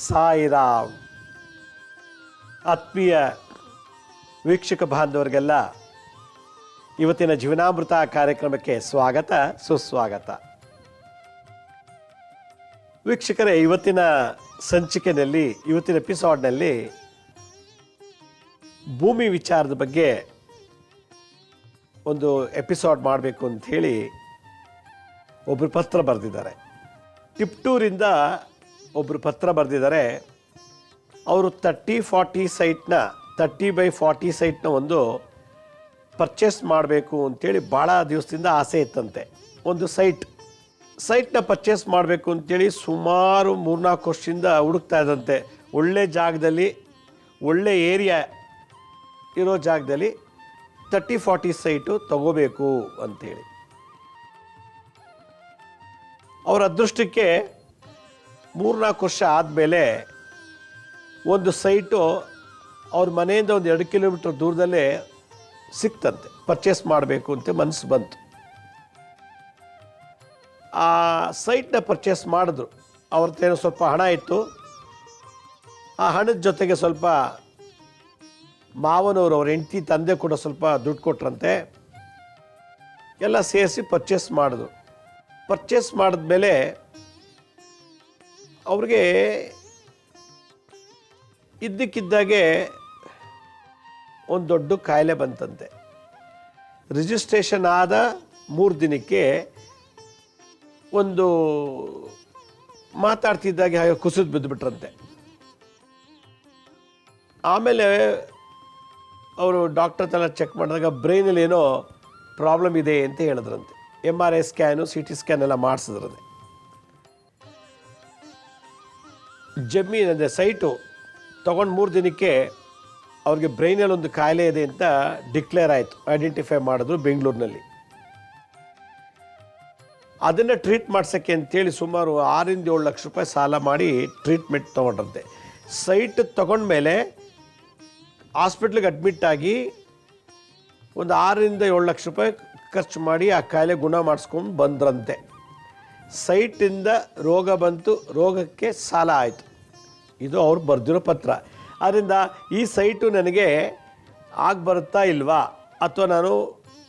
ಸಾಯಿರಾಮ್. ಆತ್ಮೀಯ ವೀಕ್ಷಕ ಬಾಂಧವರಿಗೆಲ್ಲ ಇವತ್ತಿನ ಜೀವನಾಮೃತ ಕಾರ್ಯಕ್ರಮಕ್ಕೆ ಸ್ವಾಗತ ಸುಸ್ವಾಗತ. ವೀಕ್ಷಕರೇ, ಇವತ್ತಿನ ಸಂಚಿಕೆಯಲ್ಲಿ ಇವತ್ತಿನ ಎಪಿಸೋಡ್ನಲ್ಲಿ ಭೂಮಿ ವಿಚಾರದ ಬಗ್ಗೆ ಒಂದು ಎಪಿಸೋಡ್ ಮಾಡಬೇಕು ಅಂಥೇಳಿ ಒಬ್ಬರು ಪತ್ರ ಬರೆದಿದ್ದಾರೆ. ಟಿಪ್ಟೂರಿಂದ ಒಬ್ಬರು ಪತ್ರ ಬರೆದಿದ್ದಾರೆ. ಅವರು 30x40 ಸೈಟ್ನ ಒಂದು ಪರ್ಚೇಸ್ ಮಾಡಬೇಕು ಅಂಥೇಳಿ ಭಾಳ ದಿವಸದಿಂದ ಆಸೆ ಇತ್ತಂತೆ. ಒಂದು ಸೈಟ್ನ ಪರ್ಚೇಸ್ ಮಾಡಬೇಕು ಅಂಥೇಳಿ ಸುಮಾರು 3-4 ವರ್ಷದಿಂದ ಹುಡುಕ್ತಾ ಇದ್ದಂತೆ. ಒಳ್ಳೆ ಜಾಗದಲ್ಲಿ, ಒಳ್ಳೆ ಏರಿಯಾ ಇರೋ ಜಾಗದಲ್ಲಿ 30-40 ಸೈಟು ತಗೋಬೇಕು ಅಂಥೇಳಿ. ಅವರ ಅದೃಷ್ಟಕ್ಕೆ 3-4 ವರ್ಷ ಆದಮೇಲೆ ಒಂದು ಸೈಟು ಅವ್ರ ಮನೆಯಿಂದ ಒಂದು 2 ಕಿಲೋಮೀಟ್ರ್ ದೂರದಲ್ಲೇ ಸಿಕ್ತಂತೆ. ಪರ್ಚೇಸ್ ಮಾಡಬೇಕು ಅಂತ ಮನಸ್ಸು ಬಂತು. ಆ ಸೈಟ್ನ ಪರ್ಚೇಸ್ ಮಾಡಿದ್ರು. ಅವ್ರದ್ದೇನೋ ಸ್ವಲ್ಪ ಹಣ ಇತ್ತು. ಆ ಹಣದ ಜೊತೆಗೆ ಸ್ವಲ್ಪ ಮಾವನವರು, ಅವ್ರ ಹೆಂಡತಿ ತಂದೆ ಕೂಡ ಸ್ವಲ್ಪ ದುಡ್ಡು ಕೊಟ್ರಂತೆ. ಎಲ್ಲ ಸೇರಿಸಿ ಪರ್ಚೇಸ್ ಮಾಡಿದ್ರು. ಪರ್ಚೇಸ್ ಮಾಡಿದ್ಮೇಲೆ ಅವ್ರಿಗೆ ಇದ್ದಕ್ಕಿದ್ದಾಗೆ ಒಂದು ದೊಡ್ಡ ಕಾಯಿಲೆ ಬಂತಂತೆ. ರಿಜಿಸ್ಟ್ರೇಷನ್ ಆದ 3 ದಿನಕ್ಕೆ ಒಂದು ಮಾತಾಡ್ತಿದ್ದಾಗೆ ಹಾಗೆ ಕುಸಿದು ಬಿದ್ದುಬಿಟ್ರಂತೆ. ಆಮೇಲೆ ಅವರು ಡಾಕ್ಟರ್ ಹತ್ರ ಚೆಕ್ ಮಾಡಿದಾಗ ಬ್ರೈನಲ್ಲಿ ಏನೋ ಪ್ರಾಬ್ಲಮ್ ಇದೆ ಅಂತ ಹೇಳಿದ್ರಂತೆ. MRI ಸ್ಕ್ಯಾನು, CT ಸ್ಕ್ಯಾನ್ ಎಲ್ಲ ಮಾಡಿಸಿದ್ರಂತೆ. ಜಮೀನು ಅಂದರೆ ಸೈಟು ತೊಗೊಂಡು 3 ದಿನಕ್ಕೆ ಅವ್ರಿಗೆ ಬ್ರೈನಲ್ಲಿ ಒಂದು ಕಾಯಿಲೆ ಇದೆ ಅಂತ ಡಿಕ್ಲೇರ್ ಆಯಿತು. ಐಡೆಂಟಿಫೈ ಮಾಡಿದ್ರು ಬೆಂಗಳೂರಿನಲ್ಲಿ. ಅದನ್ನು ಟ್ರೀಟ್ ಮಾಡ್ಸೋಕ್ಕೆ ಅಂತೇಳಿ ಸುಮಾರು 6-7 ಲಕ್ಷ ರೂಪಾಯಿ ಸಾಲ ಮಾಡಿ ಟ್ರೀಟ್ಮೆಂಟ್ ತೊಗೊಂಡ್ರಂತೆ. ಸೈಟ್ ತೊಗೊಂಡ್ಮೇಲೆ ಹಾಸ್ಪಿಟ್ಲಿಗೆ ಅಡ್ಮಿಟ್ ಆಗಿ ಒಂದು 6-7 ಲಕ್ಷ ರೂಪಾಯಿ ಖರ್ಚು ಮಾಡಿ ಆ ಕಾಯಿಲೆ ಗುಣ ಮಾಡಿಸ್ಕೊಂಡು ಬಂದ್ರಂತೆ. ಸೈಟಿಂದ ರೋಗ ಬಂತು, ರೋಗಕ್ಕೆ ಸಾಲ ಆಯಿತು. ಇದು ಅವ್ರು ಬರೆದಿರೋ ಪತ್ರ. ಆದ್ದರಿಂದ ಈ ಸೈಟು ನನಗೆ ಬರುತ್ತಾ ಇಲ್ವಾ, ಅಥವಾ ನಾನು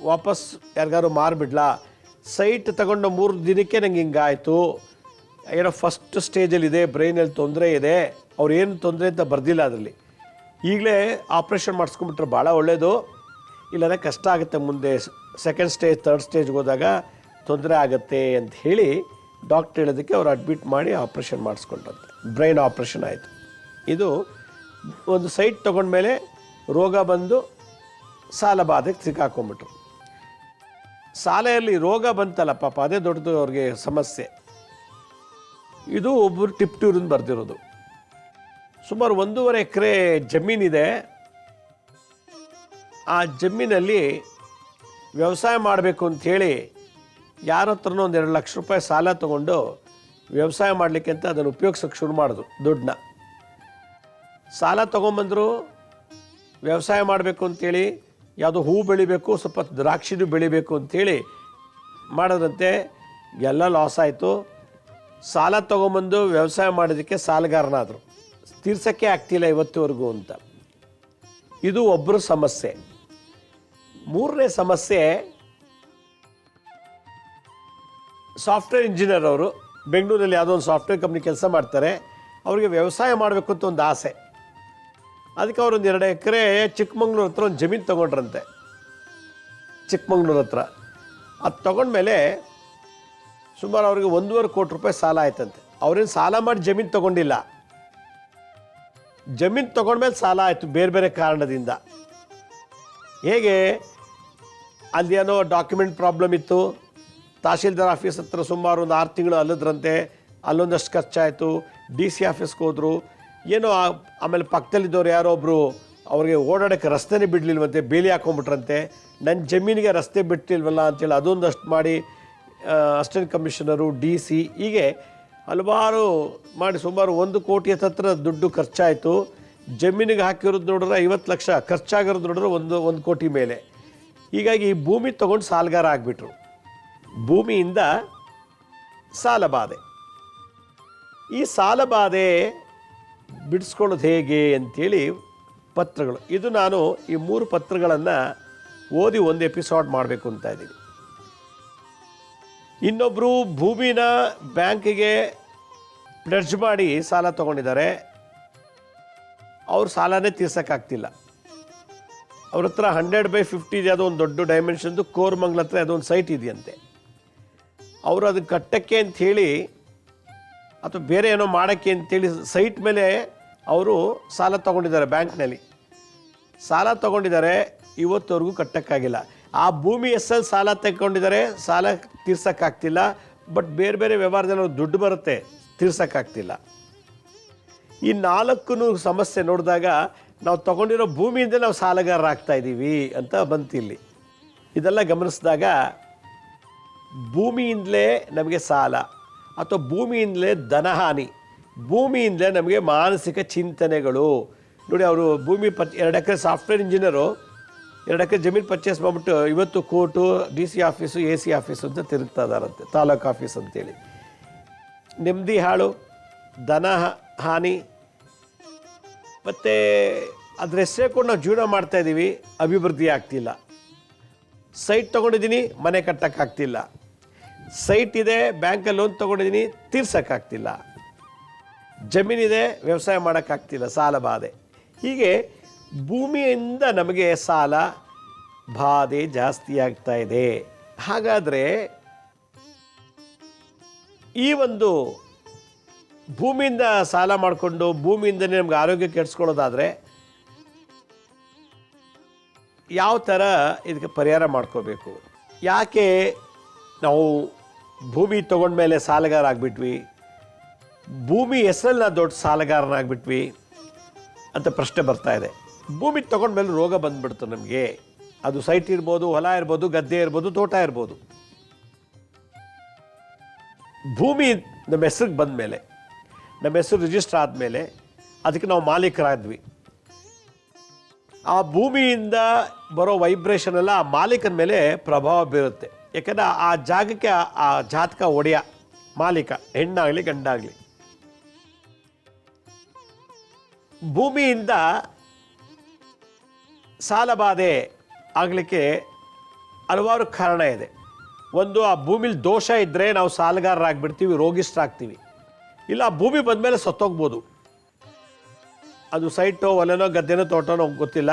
ವಾಪಸ್ ಯಾರಿಗಾರು ಮಾರಿಬಿಡ್ಲಾ? ಸೈಟ್ ತಗೊಂಡು 3 ದಿನಕ್ಕೆ ನಂಗೆ ಹಿಂಗಾಯಿತು, ಏನೋ ಫಸ್ಟ್ ಸ್ಟೇಜಲ್ಲಿದೆ, ಬ್ರೈನಲ್ಲಿ ತೊಂದರೆ ಇದೆ, ಅವ್ರು ಏನು ತೊಂದರೆ ಅಂತ ಬರ್ದಿಲ್ಲ ಅದರಲ್ಲಿ. ಈಗಲೇ ಆಪ್ರೇಷನ್ ಮಾಡಿಸ್ಕೊಂಬಿಟ್ರೆ ಭಾಳ ಒಳ್ಳೆಯದು, ಇಲ್ಲಾಂದರೆ ಕಷ್ಟ ಆಗುತ್ತೆ, ಮುಂದೆ ಸೆಕೆಂಡ್ ಸ್ಟೇಜ್, ಥರ್ಡ್ ಸ್ಟೇಜ್ಗೆ ಹೋದಾಗ ತೊಂದರೆ ಆಗುತ್ತೆ ಅಂತ ಹೇಳಿ ಡಾಕ್ಟ್ರ್ ಹೇಳೋದಕ್ಕೆ ಅವ್ರು ಅಡ್ಮಿಟ್ ಮಾಡಿ ಆಪ್ರೇಷನ್ ಮಾಡಿಸ್ಕೊಂಡ್ರಂತೆ. ಬ್ರೈನ್ ಆಪ್ರೇಷನ್ ಆಯಿತು. ಇದು ಒಂದು ಸೈಟ್ ತೊಗೊಂಡ್ಮೇಲೆ ರೋಗ ಬಂದು ಸಾಲ ಬಾಧೆಗೆ ಸಿಕ್ಕಾಕೊಂಡ್ಬಿಟ್ರು. ಸಾಲೆಯಲ್ಲಿ ರೋಗ ಬಂತಲ್ಲ ಪಾಪ, ಅದೇ ದೊಡ್ಡದು ಅವ್ರಿಗೆ ಸಮಸ್ಯೆ. ಇದು ಒಬ್ಬರು ಟಿಪ್ಟೂರಿಂದ ಬರೆದಿರೋದು. ಸುಮಾರು 1.5 ಎಕರೆ ಜಮೀನಿದೆ. ಆ ಜಮೀನಲ್ಲಿ ವ್ಯವಸಾಯ ಮಾಡಬೇಕು ಅಂಥೇಳಿ ಯಾರ ಹತ್ರನೂ ಒಂದು 2 ಲಕ್ಷ ರೂಪಾಯಿ ಸಾಲ ತೊಗೊಂಡು ವ್ಯವಸಾಯ ಮಾಡಲಿಕ್ಕೆ ಅಂತ ಅದನ್ನು ಉಪಯೋಗಿಸೋಕ್ಕೆ ಶುರು ಮಾಡಿದ್ರು. ದುಡ್ಡನ್ನ ಸಾಲ ತೊಗೊಂಬಂದರು. ವ್ಯವಸಾಯ ಮಾಡಬೇಕು ಅಂಥೇಳಿ, ಯಾವುದೋ ಹೂ ಬೆಳಿಬೇಕು, ಸ್ವಲ್ಪ ದ್ರಾಕ್ಷಿನೂ ಬೆಳಿಬೇಕು ಅಂಥೇಳಿ ಮಾಡೋದಂತೆ. ಎಲ್ಲ ಲಾಸ್ ಆಯಿತು. ಸಾಲ ತೊಗೊಂಬಂದು ವ್ಯವಸಾಯ ಮಾಡೋದಕ್ಕೆ ಸಾಲಗಾರನಾದರು. ತೀರ್ಸೋಕ್ಕೆ ಆಗ್ತಿಲ್ಲ ಇವತ್ತುವರೆಗೂ ಅಂತ. ಇದು ಒಬ್ಬರು ಸಮಸ್ಯೆ. 3ನೇ ಸಮಸ್ಯೆ, ಸಾಫ್ಟ್ವೇರ್ ಇಂಜಿನಿಯರ್ ಅವರು ಬೆಂಗಳೂರಲ್ಲಿ ಯಾವುದೋ ಒಂದು ಸಾಫ್ಟ್ವೇರ್ ಕಂಪ್ನಿ ಕೆಲಸ ಮಾಡ್ತಾರೆ. ಅವರಿಗೆ ವ್ಯವಸಾಯ ಮಾಡಬೇಕು ಅಂತ ಒಂದು ಆಸೆ. ಅದಕ್ಕೆ ಅವರೊಂದು 2 ಎಕರೆ ಚಿಕ್ಕಮಂಗ್ಳೂರು ಹತ್ರ ಒಂದು ಜಮೀನು ತೊಗೊಂಡ್ರಂತೆ. ಚಿಕ್ಕಮಂಗ್ಳೂರು ಹತ್ರ ಅದು ತೊಗೊಂಡ್ಮೇಲೆ ಸುಮಾರು ಅವ್ರಿಗೆ 1.5 ಕೋಟಿ ರೂಪಾಯಿ ಸಾಲ ಆಯ್ತಂತೆ. ಅವ್ರೇನು ಸಾಲ ಮಾಡಿ ಜಮೀನು ತೊಗೊಂಡಿಲ್ಲ, ಜಮೀನು ತೊಗೊಂಡ್ಮೇಲೆ ಸಾಲ ಆಯಿತು ಬೇರೆ ಬೇರೆ ಕಾರಣದಿಂದ. ಹೇಗೆ, ಅಲ್ಲಿ ಏನೋ ಡಾಕ್ಯುಮೆಂಟ್ ಪ್ರಾಬ್ಲಮ್ ಇತ್ತು. ತಹಶೀಲ್ದಾರ್ ಆಫೀಸ್ ಹತ್ರ ಸುಮಾರು ಒಂದು 6 ತಿಂಗಳು ಅಲ್ಲದ್ರಂತೆ. ಅಲ್ಲೊಂದಷ್ಟು ಖರ್ಚಾಯಿತು. DC ಆಫೀಸ್ಗೆ ಹೋದರು. ಏನೋ ಆಮೇಲೆ ಪಕ್ಕದಲ್ಲಿದ್ದವ್ರು ಯಾರೋ ಒಬ್ಬರು ಅವ್ರಿಗೆ ಓಡಾಡೋಕ್ಕೆ ರಸ್ತೆನೇ ಬಿಡಲಿಲ್ವಂತೆ, ಬೇಲಿ ಹಾಕೊಂಡ್ಬಿಟ್ರಂತೆ. ನನ್ನ ಜಮೀನಿಗೆ ರಸ್ತೆ ಬಿಟ್ಟಿಲ್ವಲ್ಲ ಅಂತೇಳಿ ಅದೊಂದಷ್ಟು ಮಾಡಿ ಅಸಿಸ್ಟೆಂಟ್ ಕಮಿಷನರು, DC ಹೀಗೆ ಹಲವಾರು ಮಾಡಿ ಸುಮಾರು 1 ಕೋಟಿ ಹತ್ರ ದುಡ್ಡು ಖರ್ಚಾಯಿತು. ಜಮೀನಿಗೆ ಹಾಕಿರೋದು ನೋಡಿದ್ರೆ 50 ಲಕ್ಷ, ಖರ್ಚಾಗಿರೋದು ನೋಡಿದ್ರೆ 1 ಕೋಟಿ ಮೇಲೆ. ಹೀಗಾಗಿ ಭೂಮಿ ತೊಗೊಂಡು ಸಾಲಗಾರ ಆಗಿಬಿಟ್ರು. ಭೂಮಿಯಿಂದ ಸಾಲಬಾಧೆ. ಈ ಸಾಲಬಾಧೆ ಬಿಡಿಸ್ಕೊಳ್ಳೋದು ಹೇಗೆ ಅಂತೇಳಿ ಪತ್ರಗಳು. ಇದು ನಾನು ಈ 3 ಪತ್ರಗಳನ್ನು ಓದಿ ಒಂದು ಎಪಿಸೋಡ್ ಮಾಡಬೇಕು ಅಂತ ಇದ್ದೀನಿ. ಇನ್ನೊಬ್ಬರು ಭೂಮಿನ ಬ್ಯಾಂಕಿಗೆ ಪ್ಲೆಡ್ಜ್ ಮಾಡಿ ಸಾಲ ತೊಗೊಂಡಿದ್ದಾರೆ. ಅವ್ರ ಸಾಲನೇ ತೀರ್ಸೋಕ್ಕಾಗ್ತಿಲ್ಲ. ಅವ್ರ ಹತ್ರ 100/50 ಇದೆ, ಅದು ಒಂದು ದೊಡ್ಡ ಡೈಮೆನ್ಷನ್ದು ಕೋರ್ಮಂಗ್ಲ ಹತ್ರ ಅದೊಂದು ಸೈಟ್ ಇದೆಯಂತೆ. ಅವರು ಅದನ್ನು ಕಟ್ಟಕ್ಕೆ ಅಂಥೇಳಿ ಅಥವಾ ಬೇರೆ ಏನೋ ಮಾಡೋಕ್ಕೆ ಅಂಥೇಳಿ ಸೈಟ್ ಮೇಲೆ ಅವರು ಸಾಲ ತೊಗೊಂಡಿದ್ದಾರೆ. ಬ್ಯಾಂಕ್ನಲ್ಲಿ ಸಾಲ ತೊಗೊಂಡಿದ್ದಾರೆ, ಇವತ್ತವರೆಗೂ ಕಟ್ಟೋಕ್ಕಾಗಿಲ್ಲ. ಆ ಭೂಮಿ ಹೆಸರಲ್ಲಿ ಸಾಲ ತಗೊಂಡಿದ್ದಾರೆ, ಸಾಲ ತೀರ್ಸೋಕ್ಕಾಗ್ತಿಲ್ಲ. ಬಟ್ ಬೇರೆ ಬೇರೆ ವ್ಯವಹಾರದಲ್ಲಿ ಅವ್ರು ದುಡ್ಡು ಬರುತ್ತೆ, ತೀರ್ಸೋಕ್ಕಾಗ್ತಿಲ್ಲ. ಈ 4 ಸಮಸ್ಯೆ ನೋಡಿದಾಗ ನಾವು ತೊಗೊಂಡಿರೋ ಭೂಮಿಯಿಂದ ನಾವು ಸಾಲಗಾರರಾಗ್ತಾ ಇದ್ದೀವಿ ಅಂತ ಬಂತು ಇಲ್ಲಿ. ಇದೆಲ್ಲ ಗಮನಿಸಿದಾಗ ಭೂಮಿಯಿಂದಲೇ ನಮಗೆ ಸಾಲ ಅಥವಾ ಭೂಮಿಯಿಂದಲೇ ಧನಹಾನಿ, ಭೂಮಿಯಿಂದಲೇ ನಮಗೆ ಮಾನಸಿಕ ಚಿಂತನೆಗಳು. ನೋಡಿ, ಅವರು ಭೂಮಿ 2 ಎಕರೆ ಸಾಫ್ಟ್ವೇರ್ ಇಂಜಿನಿಯರು 2 ಎಕರೆ ಜಮೀನು ಪರ್ಚೇಸ್ ಮಾಡಿಬಿಟ್ಟು ಇವತ್ತು court, DC office, AC office ಅಂತ ತಿರುಗ್ತಾ ಇದ್ದಾರಂತೆ, ತಾಲೂಕು ಆಫೀಸ್ ಅಂತೇಳಿ. ನೆಮ್ಮದಿ ಹಾಳು, ಧನ ಹಾನಿ, ಮತ್ತು ಅದ್ರ ಹೆಸರೇ ಕೂಡ ನಾವು ಜೀವನ ಮಾಡ್ತಾಯಿದ್ದೀವಿ, ಅಭಿವೃದ್ಧಿ ಆಗ್ತಿಲ್ಲ. ಸೈಟ್ ತೊಗೊಂಡಿದ್ದೀನಿ, ಮನೆ ಕಟ್ಟೋಕ್ಕಾಗ್ತಿಲ್ಲ. ಸೈಟ್ ಇದೆ, ಬ್ಯಾಂಕಲ್ಲಿ ಲೋನ್ ತೊಗೊಂಡಿದ್ದೀನಿ, ತೀರ್ಸೋಕ್ಕಾಗ್ತಿಲ್ಲ. ಜಮೀನಿದೆ, ವ್ಯವಸಾಯ ಮಾಡೋಕ್ಕಾಗ್ತಿಲ್ಲ, ಸಾಲ ಬಾಧೆ. ಹೀಗೆ ಭೂಮಿಯಿಂದ ನಮಗೆ ಸಾಲ ಬಾಧೆ ಜಾಸ್ತಿ ಆಗ್ತಾ ಇದೆ. ಹಾಗಾದರೆ ಈ ಒಂದು ಭೂಮಿಯಿಂದ ಸಾಲ ಮಾಡಿಕೊಂಡು ಭೂಮಿಯಿಂದಲೇ ನಮ್ಗೆ ಆರೋಗ್ಯ ಕೆಡಿಸ್ಕೊಳ್ಳೋದಾದರೆ ಯಾವ ಥರ ಇದಕ್ಕೆ ಪರಿಹಾರ ಮಾಡ್ಕೋಬೇಕು? ಯಾಕೆ ನಾವು ಭೂಮಿ ತೊಗೊಂಡ್ಮೇಲೆ ಸಾಲಗಾರ ಆಗಿಬಿಟ್ವಿ, ಭೂಮಿ ಹೆಸರಲ್ಲಿ ನಾವು ದೊಡ್ಡ ಸಾಲಗಾರನಾಗ್ಬಿಟ್ವಿ ಅಂತ ಪ್ರಶ್ನೆ ಬರ್ತಾ ಇದೆ. ಭೂಮಿ ತೊಗೊಂಡ್ಮೇಲೆ ರೋಗ ಬಂದುಬಿಡ್ತು ನಮಗೆ. ಅದು ಸೈಟ್ ಇರ್ಬೋದು, ಹೊಲ ಇರ್ಬೋದು, ಗದ್ದೆ ಇರ್ಬೋದು, ತೋಟ ಇರ್ಬೋದು. ಭೂಮಿ ನಮ್ಮ ಹೆಸ್ರಿಗೆ ಬಂದಮೇಲೆ, ನಮ್ಮ ಹೆಸರು ರಿಜಿಸ್ಟರ್ ಆದಮೇಲೆ ಅದಕ್ಕೆ ನಾವು ಮಾಲೀಕರಾದ್ವಿ. ಆ ಭೂಮಿಯಿಂದ ಬರೋ ವೈಬ್ರೇಷನ್ ಎಲ್ಲ ಆ ಮಾಲೀಕನ ಮೇಲೆ ಪ್ರಭಾವ ಬೀರುತ್ತೆ. ಯಾಕಂದರೆ ಆ ಜಾಗಕ್ಕೆ ಆ ಜಾತಕ ಒಡೆಯ ಮಾಲೀಕ, ಹೆಣ್ಣಾಗಲಿ ಗಂಡಾಗಲಿ. ಭೂಮಿಯಿಂದ ಸಾಲಬಾಧೆ ಆಗಲಿಕ್ಕೆ ಹಲವಾರು ಕಾರಣ ಇದೆ. ಒಂದು, ಆ ಭೂಮಿಲಿ ದೋಷ ಇದ್ದರೆ ನಾವು ಸಾಲಗಾರರಾಗ್ಬಿಡ್ತೀವಿ, ರೋಗಿಷ್ಠರಾಗ್ತೀವಿ. ಇಲ್ಲ, ಆ ಭೂಮಿ ಬಂದಮೇಲೆ ಸತ್ತೋಗ್ಬೋದು. ಅದು ಸೈಟೋ, ಹೊಲನೋ, ಗದ್ದೆನೋ, ತೋಟನೋ ಗೊತ್ತಿಲ್ಲ.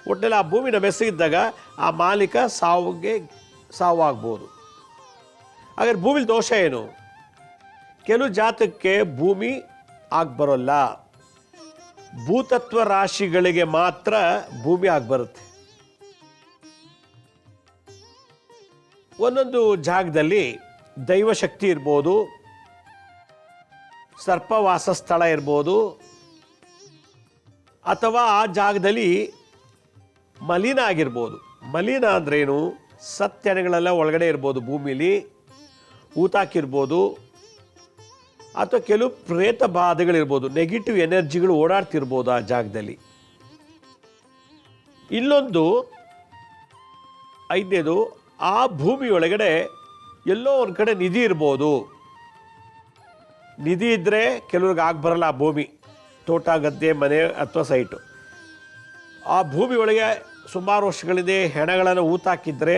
ಒಟ್ಟಿನಲ್ಲಿ ಆ ಭೂಮಿ ನಮ್ಮ ಹೆಸರಿದ್ದಾಗ ಆ ಮಾಲೀಕ ಸಾವು ಆಗ್ಬೋದು. ಹಾಗಾದ್ರೆ ಭೂಮಿಲಿ ದೋಷ ಏನು? ಕೆಲವು ಜಾತಕ್ಕೆ ಭೂಮಿ ಬರೋಲ್ಲ. ಭೂತತ್ವ ರಾಶಿಗಳಿಗೆ ಮಾತ್ರ ಭೂಮಿ ಬರುತ್ತೆ. ಒಂದೊಂದು ಜಾಗದಲ್ಲಿ ದೈವಶಕ್ತಿ ಇರ್ಬೋದು, ಸರ್ಪವಾಸ ಸ್ಥಳ ಇರ್ಬೋದು, ಅಥವಾ ಆ ಜಾಗದಲ್ಲಿ ಮಲಿನ ಆಗಿರ್ಬೋದು. ಮಲಿನ ಅಂದ್ರೇನು? ಸತ್ಯಣಗಳೆಲ್ಲ ಒಳಗಡೆ ಇರ್ಬೋದು, ಭೂಮಿಲಿ ಊತಾಕಿರ್ಬೋದು, ಅಥವಾ ಕೆಲವು ಪ್ರೇತ ಬಾಧೆಗಳಿರ್ಬೋದು, ನೆಗೆಟಿವ್ ಎನರ್ಜಿಗಳು ಓಡಾಡ್ತಿರ್ಬೋದು ಆ ಜಾಗದಲ್ಲಿ. ಇಲ್ಲೊಂದು 5ನೇದು, ಆ ಭೂಮಿ ಒಳಗಡೆ ಎಲ್ಲೋ ಒಂದು ಕಡೆ ನಿಧಿ ಇರ್ಬೋದು. ನಿಧಿ ಇದ್ದರೆ ಕೆಲವ್ರಿಗೆ ಬರಲ್ಲ ಆ ಭೂಮಿ, ತೋಟ, ಗದ್ದೆ, ಮನೆ ಅಥವಾ ಸೈಟು. ಆ ಭೂಮಿ ಒಳಗೆ ಸುಮಾರು ವರ್ಷಗಳಿಂದ ಹೆಣಗಳನ್ನು ಊತಾಕಿದ್ರೆ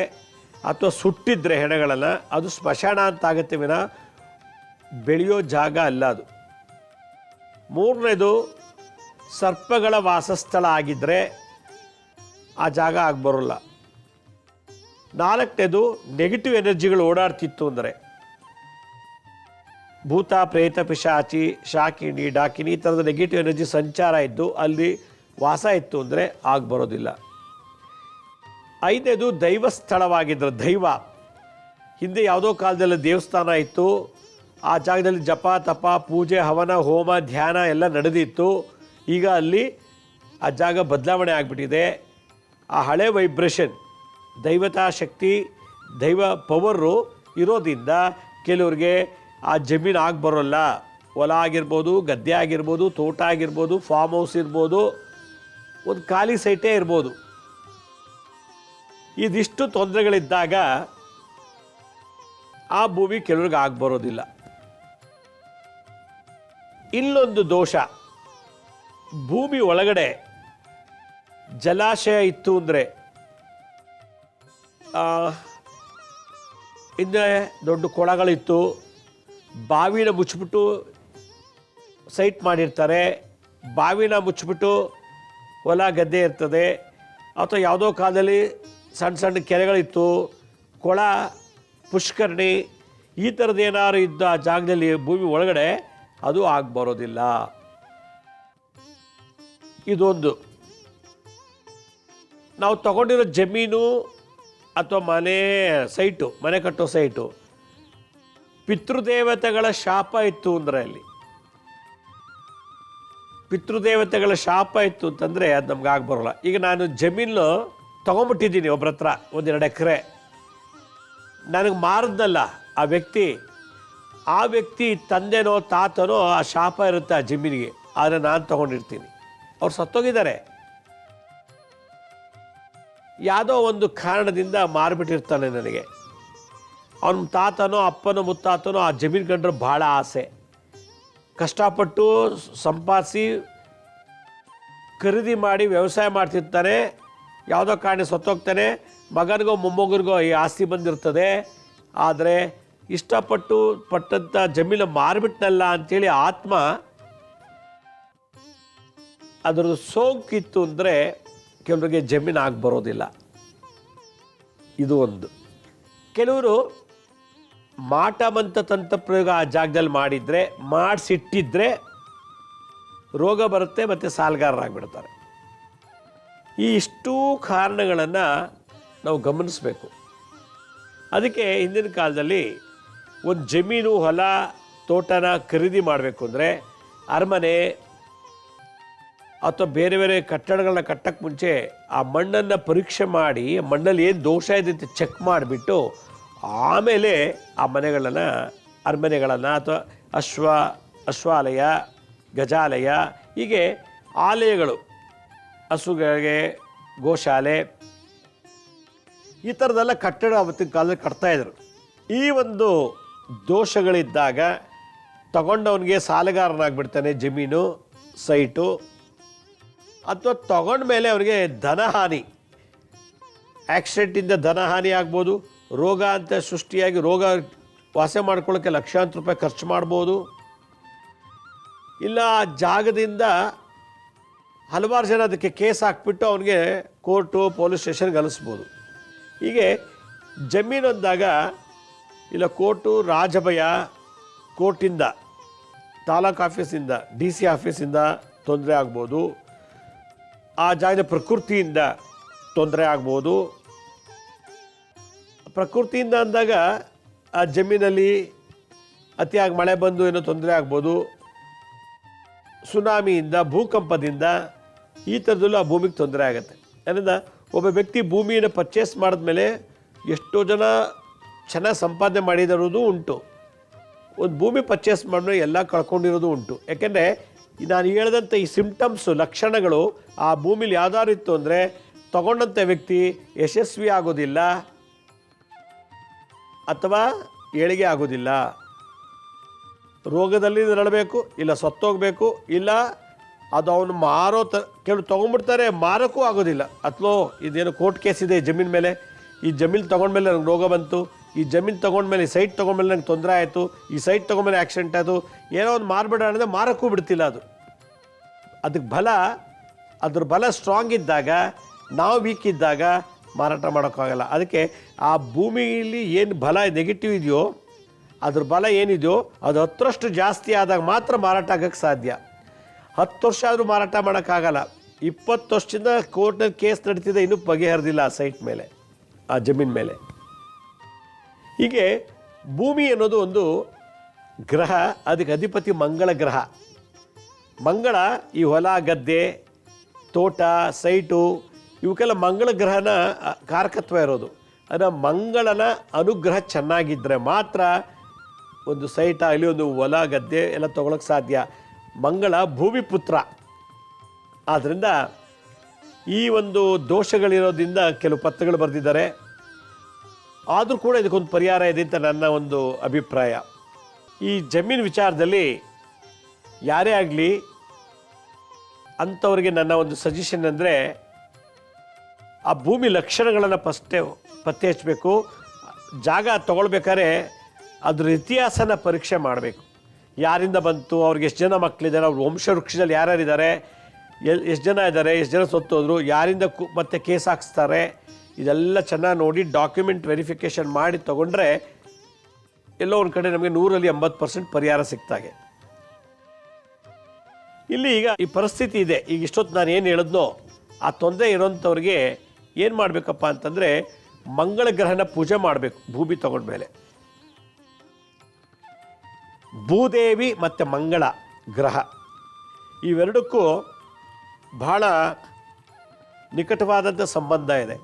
ಅಥವಾ ಸುಟ್ಟಿದ್ರೆ ಹೆಣಗಳನ್ನು, ಅದು ಸ್ಮಶಾನ ಅಂತಾಗುತ್ತೆ ವಿನ ಬೆಳೆಯೋ ಜಾಗ ಅಲ್ಲ ಅದು. 3ನೇದು, ಸರ್ಪಗಳ ವಾಸಸ್ಥಳ ಆಗಿದ್ದರೆ ಆ ಜಾಗ ಬರೋಲ್ಲ. 4ನೇದು, ನೆಗೆಟಿವ್ ಎನರ್ಜಿಗಳು ಓಡಾಡ್ತಿತ್ತು ಅಂದರೆ, ಭೂತ, ಪ್ರೇತ, ಪಿಶಾಚಿ, ಶಾಕಿನಿ, ಡಾಕಿನಿ ಈ ಥರದ ನೆಗೆಟಿವ್ ಎನರ್ಜಿ ಸಂಚಾರ ಇದ್ದು ಅಲ್ಲಿ ವಾಸ ಇತ್ತು ಅಂದರೆ ಬರೋದಿಲ್ಲ. 5ನೇದು, ದೈವ ಸ್ಥಳವಾಗಿದ್ದರೆ, ದೈವ ಹಿಂದೆ ಯಾವುದೋ ಕಾಲದಲ್ಲಿ ದೇವಸ್ಥಾನ ಇತ್ತು, ಆ ಜಾಗದಲ್ಲಿ ಜಪ, ತಪ, ಪೂಜೆ, ಹವನ, ಹೋಮ, ಧ್ಯಾನ ಎಲ್ಲ ನಡೆದಿತ್ತು. ಈಗ ಅಲ್ಲಿ ಆ ಜಾಗ ಬದಲಾವಣೆ ಆಗಿಬಿಟ್ಟಿದೆ. ಆ ಹಳೆ ವೈಬ್ರೇಷನ್, ದೈವತಾ ಶಕ್ತಿ, ದೈವ ಪವರು ಇರೋದ್ರಿಂದ ಕೆಲವ್ರಿಗೆ ಆ ಜಮೀನು ಬರೋಲ್ಲ. ಹೊಲ ಆಗಿರ್ಬೋದು, ಗದ್ದೆ ಆಗಿರ್ಬೋದು, ತೋಟ ಆಗಿರ್ಬೋದು, ಫಾರ್ಮ್ ಹೌಸ್ ಇರ್ಬೋದು, ಒಂದು ಖಾಲಿ ಸೈಟೇ ಇರ್ಬೋದು. ಇದಿಷ್ಟು ತೊಂದರೆಗಳಿದ್ದಾಗ ಆ ಭೂಮಿ ಕೆಲವ್ರಿಗೆ ಬರೋದಿಲ್ಲ. ಇಲ್ಲೊಂದು ದೋಷ, ಭೂಮಿ ಒಳಗಡೆ ಜಲಾಶಯ ಇತ್ತು ಅಂದರೆ, ಹಿಂದೆ ದೊಡ್ಡ ಕೊಳಗಳಿತ್ತು, ಬಾವಿನ ಮುಚ್ಚಿಬಿಟ್ಟು ಸೈಟ್ ಮಾಡಿರ್ತಾರೆ, ಬಾವಿನ ಮುಚ್ಚಿಬಿಟ್ಟು ಹೊಲ ಗದ್ದೆ ಇರ್ತದೆ, ಅಥವಾ ಯಾವುದೋ ಕಾಲದಲ್ಲಿ ಸಣ್ಣ ಸಣ್ಣ ಕೆರೆಗಳಿತ್ತು, ಕೊಳ, ಪುಷ್ಕರಣಿ, ಈ ಥರದ್ದು ಏನಾದ್ರು ಇದ್ದ ಆ ಜಾಗದಲ್ಲಿ ಭೂಮಿ ಒಳಗಡೆ ಅದು ಬರೋದಿಲ್ಲ. ಇದೊಂದು. ನಾವು ತಗೊಂಡಿರೋ ಜಮೀನು ಅಥವಾ ಮನೆ ಕಟ್ಟೋ ಸೈಟು ಪಿತೃದೇವತೆಗಳ ಶಾಪ ಇತ್ತು ಅಂದರೆ, ಅಲ್ಲಿ ಪಿತೃದೇವತೆಗಳ ಶಾಪ ಇತ್ತು ಅಂತಂದರೆ ಅದು ನಮ್ಗೆ ಬರೋಲ್ಲ. ಈಗ ನಾನು ಜಮೀನು ತೊಗೊಂಬಿಟ್ಟಿದ್ದೀನಿ ಒಬ್ಬರ ಹತ್ರ 1-2 ಎಕರೆ, ನನಗೆ ಮಾರಿದ್ನಲ್ಲ ಆ ವ್ಯಕ್ತಿ ತಂದೆನೋ ತಾತನೋ ಆ ಶಾಪ ಇರುತ್ತೆ ಆ ಜಮೀನಿಗೆ, ಆದರೆ ನಾನು ತೊಗೊಂಡಿರ್ತೀನಿ. ಅವ್ರು ಸತ್ತೋಗಿದ್ದಾರೆ, ಯಾವುದೋ ಒಂದು ಕಾರಣದಿಂದ ಮಾರಿಬಿಟ್ಟಿರ್ತಾನೆ ನನಗೆ. ಅವನ ತಾತನೋ ಅಪ್ಪನೋ ಮುತ್ತಾತನೋ ಆ ಜಮೀನು ಕಂಡ್ರೆ ಭಾಳ ಆಸೆ, ಕಷ್ಟಪಟ್ಟು ಸಂಪಾದಿಸಿ ಖರೀದಿ ಮಾಡಿ ವ್ಯವಸಾಯ ಮಾಡ್ತಿರ್ತಾನೆ, ಯಾವುದೋ ಕಾರಣ ಸತ್ತೋಗ್ತಾನೆ, ಮಗನಿಗೋ ಮೊಮ್ಮಗನಿಗೋ ಈ ಆಸ್ತಿ ಬಂದಿರ್ತದೆ. ಆದರೆ ಪಟ್ಟಂಥ ಜಮೀನು ಮಾರಿಬಿಟ್ನಲ್ಲ ಅಂಥೇಳಿ ಆತ್ಮ ಅದರದ್ದು ಸೋಂಕಿತ್ತು ಅಂದರೆ ಕೆಲವರಿಗೆ ಜಮೀನು ಬರೋದಿಲ್ಲ. ಇದು ಒಂದು. ಕೆಲವರು ಮಾಟ ಮಂತ್ರ ತಂತ್ರ ಪ್ರಯೋಗ ಆ ಜಾಗದಲ್ಲಿ ಮಾಡಿಸಿಟ್ಟಿದ್ರೆ ರೋಗ ಬರುತ್ತೆ ಮತ್ತು ಸಾಲಗಾರರಾಗಿಬಿಡ್ತಾರೆ. ಈ ಇಷ್ಟೂ ಕಾರಣಗಳನ್ನು ನಾವು ಗಮನಿಸಬೇಕು. ಅದಕ್ಕೆ ಹಿಂದಿನ ಕಾಲದಲ್ಲಿ ಒಂದು ಜಮೀನು, ಹೊಲ, ತೋಟನ ಖರೀದಿ ಮಾಡಬೇಕು ಅಂದರೆ ಅರಮನೆ ಅಥವಾ ಬೇರೆ ಬೇರೆ ಕಟ್ಟಡಗಳನ್ನ ಕಟ್ಟಕ್ಕೆ ಮುಂಚೆ ಆ ಮಣ್ಣನ್ನು ಪರೀಕ್ಷೆ ಮಾಡಿ ಮಣ್ಣಲ್ಲಿ ಏನು ದೋಷ ಇದೆ ಅಂತ ಚೆಕ್ ಮಾಡಿಬಿಟ್ಟು ಆಮೇಲೆ ಆ ಅರಮನೆಗಳನ್ನು ಅಥವಾ ಅಶ್ವಾಲಯ, ಗಜಾಲಯ, ಹೀಗೆ ಆಲಯಗಳು, ಹಸುಗಳಿಗೆ ಗೋಶಾಲೆ, ಈ ಥರದ್ದೆಲ್ಲ ಕಟ್ಟಡ ಅವತ್ತಿನ ಕಾಲದಲ್ಲಿ ಕಟ್ತಾಯಿದ್ರು. ಈ ಒಂದು ದೋಷಗಳಿದ್ದಾಗ ತಗೊಂಡವನಿಗೆ ಸಾಲಗಾರನಾಗ್ಬಿಡ್ತಾನೆ, ಜಮೀನು, ಸೈಟು, ಅಥವಾ ತಗೊಂಡ ಮೇಲೆ ಅವರಿಗೆ ಧನಹಾನಿ, ಆಕ್ಸಿಡೆಂಟಿಂದ ಧನಹಾನಿ ಆಗ್ಬೋದು, ರೋಗ ಅಂತ ಸೃಷ್ಟಿಯಾಗಿ ರೋಗ ವಾಸ ಮಾಡ್ಕೊಳ್ಳೋಕ್ಕೆ ಲಕ್ಷಾಂತರ ರೂಪಾಯಿ ಖರ್ಚು ಮಾಡ್ಬೋದು, ಇಲ್ಲ ಆ ಜಾಗದಿಂದ ಹಲವಾರು ಜನ ಅದಕ್ಕೆ ಕೇಸ್ ಹಾಕ್ಬಿಟ್ಟು ಅವನಿಗೆ ಕೋರ್ಟು, ಪೊಲೀಸ್ ಸ್ಟೇಷನ್ಗೆ ಅನಿಸ್ಬೋದು. ಹೀಗೆ ಜಮೀನು ಅಂದಾಗ ಇಲ್ಲ ಕೋರ್ಟು, ರಾಜಭಯ, ಕೋರ್ಟಿಂದ, ತಾಲೂಕು ಆಫೀಸಿಂದ, DC ಆಫೀಸಿಂದ ತೊಂದರೆ ಆಗ್ಬೋದು, ಆ ಜಾಗದ ಪ್ರಕೃತಿಯಿಂದ ತೊಂದರೆ ಆಗ್ಬೋದು. ಪ್ರಕೃತಿಯಿಂದ ಅಂದಾಗ ಆ ಜಮೀನಲ್ಲಿ ಅತಿಯಾಗಿ ಮಳೆ ಬಂದು ಏನೋ ತೊಂದರೆ ಆಗ್ಬೋದು, ಸುನಾಮಿಯಿಂದ, ಭೂಕಂಪದಿಂದ, ಈ ಥರದಲ್ಲೂ ಆ ಭೂಮಿಗೆ ತೊಂದರೆ ಆಗುತ್ತೆ. ಅದರಿಂದ ಒಬ್ಬ ವ್ಯಕ್ತಿ ಭೂಮಿಯನ್ನು ಪರ್ಚೇಸ್ ಮಾಡಿದ್ಮೇಲೆ ಎಷ್ಟೋ ಜನ ಚೆನ್ನಾಗಿ ಸಂಪಾದನೆ ಮಾಡಿರೋದು ಉಂಟು, ಒಂದು ಭೂಮಿ ಪರ್ಚೇಸ್ ಮಾಡಿದ್ರೆ ಎಲ್ಲ ಕಳ್ಕೊಂಡಿರೋದು ಉಂಟು. ಯಾಕೆಂದರೆ ನಾನು ಹೇಳಿದಂಥ ಈ ಸಿಂಪ್ಟಮ್ಸು, ಲಕ್ಷಣಗಳು ಆ ಭೂಮಿಲಿ ಯಾವ್ದಾದ್ರು ಇತ್ತು ಅಂದರೆ ತಗೊಂಡಂಥ ವ್ಯಕ್ತಿ ಯಶಸ್ವಿ ಆಗೋದಿಲ್ಲ ಅಥವಾ ಏಳಿಗೆ ಆಗೋದಿಲ್ಲ. ರೋಗದಲ್ಲಿ ನರಳಬೇಕು, ಇಲ್ಲ ಸತ್ತೋಗಬೇಕು, ಇಲ್ಲ ಅದು ಅವನು ಕೆಲವು ತೊಗೊಂಡ್ಬಿಡ್ತಾರೆ, ಮಾರೋಕ್ಕೂ ಆಗೋದಿಲ್ಲ. ಅಥವಾ ಇದೇನು ಕೋರ್ಟ್ ಕೇಸ್ ಇದೆ ಜಮೀನ್ ಮೇಲೆ, ಈ ಜಮೀನು ತೊಗೊಂಡ್ಮೇಲೆ ನನಗೆ ರೋಗ ಬಂತು, ಈ ಜಮೀನು ತೊಗೊಂಡ್ಮೇಲೆ, ಈ ಸೈಟ್ ತೊಗೊಂಡ್ಮೇಲೆ ನಂಗೆ ತೊಂದರೆ ಆಯಿತು, ಈ ಸೈಟ್ ತೊಗೊಂಡ್ಮೇಲೆ ಆಕ್ಸಿಡೆಂಟ್ ಆಯಿತು, ಏನೋ ಒಂದು ಮಾರ್ಬಿಡ ಅಂದರೆ ಮಾರೋಕ್ಕೂ ಬಿಡ್ತಿಲ್ಲ. ಅದಕ್ಕೆ ಅದ್ರ ಬಲ ಸ್ಟ್ರಾಂಗ್ ಇದ್ದಾಗ, ನಾವು ವೀಕ್ ಇದ್ದಾಗ ಮಾರಾಟ ಮಾಡೋಕ್ಕಾಗಲ್ಲ. ಅದಕ್ಕೆ ಆ ಭೂಮಿಯಲ್ಲಿ ಏನು ಬಲ ನೆಗೆಟಿವ್ ಇದೆಯೋ, ಅದ್ರ ಬಲ ಏನಿದೆಯೋ ಅದು 10ರಷ್ಟು ಜಾಸ್ತಿ ಆದಾಗ ಮಾತ್ರ ಮಾರಾಟ ಆಗೋಕ್ಕೆ ಸಾಧ್ಯ. 10 ವರ್ಷ ಆದರೂ ಮಾರಾಟ ಮಾಡೋಕ್ಕಾಗಲ್ಲ. 20 ವರ್ಷದಿಂದ ಕೋರ್ಟ್ನಲ್ಲಿ ಕೇಸ್ ನಡೀತಿದೆ, ಇನ್ನೂ ಬಗೆಹರಿದಿಲ್ಲ ಆ ಸೈಟ್ ಮೇಲೆ, ಆ ಜಮೀನ್ ಮೇಲೆ. ಹೀಗೆ ಭೂಮಿ ಅನ್ನೋದು ಒಂದು ಗ್ರಹ, ಅದಕ್ಕೆ ಅಧಿಪತಿ ಮಂಗಳ ಗ್ರಹ. ಮಂಗಳ ಈ ಹೊಲ, ಗದ್ದೆ, ತೋಟ, ಸೈಟು ಇವಕ್ಕೆಲ್ಲ ಮಂಗಳ ಗ್ರಹನ ಕಾರಕತ್ವ ಇರೋದು. ಅದರ ಮಂಗಳನ ಅನುಗ್ರಹ ಚೆನ್ನಾಗಿದ್ದರೆ ಮಾತ್ರ ಒಂದು ಸೈಟ್ ಆಗಲಿ, ಒಂದು ಹೊಲ, ಗದ್ದೆ ಎಲ್ಲ ತೊಗೊಳಕ್ಕೆ ಸಾಧ್ಯ. ಮಂಗಳ ಭೂಮಿ ಪುತ್ರ. ಆದ್ದರಿಂದ ಈ ಒಂದು ದೋಷಗಳಿರೋದ್ರಿಂದ ಕೆಲವು ಪತ್ರಗಳು ಬರೆದಿದ್ದಾರೆ. ಆದರೂ ಕೂಡ ಇದಕ್ಕೊಂದು ಪರಿಹಾರ ಇದೆ ಅಂತ ನನ್ನ ಒಂದು ಅಭಿಪ್ರಾಯ. ಈ ಜಮೀನು ವಿಚಾರದಲ್ಲಿ ಯಾರೇ ಆಗಲಿ ಅಂಥವ್ರಿಗೆ ನನ್ನ ಒಂದು ಸಜೆಷನ್ ಅಂದರೆ ಆ ಭೂಮಿ ಲಕ್ಷಣಗಳನ್ನು ಪತ್ತೆ ಹಚ್ಚಬೇಕು. ಜಾಗ ತೊಗೊಳ್ಬೇಕಾದ್ರೆ ಅದ್ರ ಇತಿಹಾಸನ ಪರೀಕ್ಷೆ ಮಾಡಬೇಕು. ಯಾರಿಂದ ಬಂತು, ಅವ್ರಿಗೆ ಎಷ್ಟು ಜನ ಮಕ್ಕಳಿದ್ದಾರೆ, ಅವ್ರ ವಂಶವೃಕ್ಷದಲ್ಲಿ ಯಾರ್ಯಾರಿದ್ದಾರೆ, ಎಷ್ಟು ಜನ ಇದ್ದಾರೆ, ಎಷ್ಟು ಜನ ಸತ್ತೋದ್ರು, ಯಾರಿಂದ ಮತ್ತೆ ಕೇಸ್ ಹಾಕ್ಸ್ತಾರೆ, ಇದೆಲ್ಲ ಚೆನ್ನಾಗಿ ನೋಡಿ ಡಾಕ್ಯುಮೆಂಟ್ ವೆರಿಫಿಕೇಷನ್ ಮಾಡಿ ತೊಗೊಂಡ್ರೆ ಎಲ್ಲೋ ಒಂದು ಕಡೆ ನಮಗೆ 100ರಲ್ಲಿ 80% ಪರಿಹಾರ ಸಿಗ್ತಾಗೆ. ಇಲ್ಲಿ ಈಗ ಈ ಪರಿಸ್ಥಿತಿ ಇದೆ. ಈಗ ಇಷ್ಟೊತ್ತು ನಾನು ಏನು ಹೇಳಿದ್ನೋ ಆ ತೊಂದರೆ ಇರೋಂಥವ್ರಿಗೆ ಏನು ಮಾಡಬೇಕಪ್ಪ ಅಂತಂದರೆ ಮಂಗಳ ಗ್ರಹನ ಪೂಜೆ ಮಾಡಬೇಕು. ಭೂಮಿ ತಗೊಂಡ್ಮೇಲೆ ಭೂದೇವಿ ಮತ್ತು ಮಂಗಳ ಗ್ರಹ ಇವೆರಡಕ್ಕೂ ಬಹಳ ನಿಕಟವಾದಂಥ ಸಂಬಂಧ ಇದೆ.